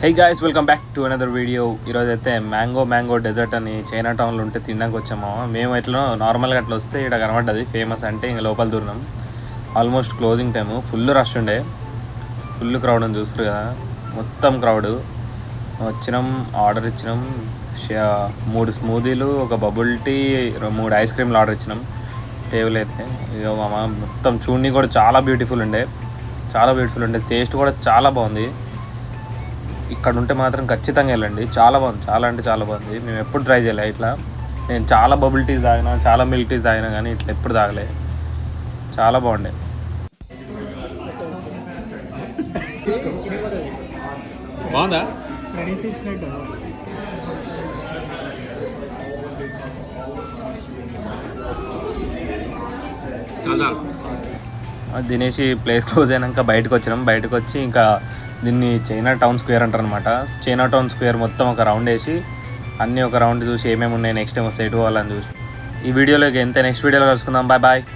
Hey guys, welcome back to another video. ఈరోజు అయితే mango dessert అని చైనా టౌన్లో ఉంటే తినడానికి వచ్చాము. మేము ఎట్లా నార్మల్గా అట్లా వస్తే ఇక్కడ కనబడ్డది ఫేమస్ అంటే ఇంకా లోపల దూరం. Almost closing time, full rush ఉండే, ఫుల్ క్రౌడ్ అని చూస్తారు కదా, మొత్తం క్రౌడ్. వచ్చినాం, ఆర్డర్ ఇచ్చినాం, 3 స్మూదీలు, ఒక బబుల్ టీ, 3 ఐస్ క్రీమ్లు ఆర్డర్ ఇచ్చినాం. టేబుల్ అయితే ఇక మొత్తం చూడని కూడా చాలా బ్యూటిఫుల్ ఉండే, టేస్ట్ కూడా చాలా బాగుంది. ఇక్కడ ఉంటే మాత్రం ఖచ్చితంగా వెళ్ళండి, చాలా బాగుంది, చాలా అంటే చాలా బాగుంది. మేము ఎప్పుడు ట్రై చేయలే ఇట్లా. నేను చాలా బబుల్ టీస్ తాగినా, చాలా మిల్క్ టీస్ తాగినా, కానీ ఇట్లా ఎప్పుడు తాగలే. చాలా బాగుండే. బాగుందా? తినేసి ప్లేస్ క్లోజ్ అయినాక బయటకు వచ్చి ఇంకా దీన్ని చైనా టౌన్ స్క్వేర్ అంటారు అనమాట. చైనా టౌన్ స్క్వేర్ మొత్తం ఒక రౌండ్ వేసి అన్నీ ఒక రౌండ్ చూసి ఏమేమి ఉన్నాయి, నెక్స్ట్ టైం వస్తే ఎటు పోవాలని చూసి ఈ వీడియోలోకి ఎంత నెక్స్ట్ వీడియోలో కలుసుకుందాం. Bye bye.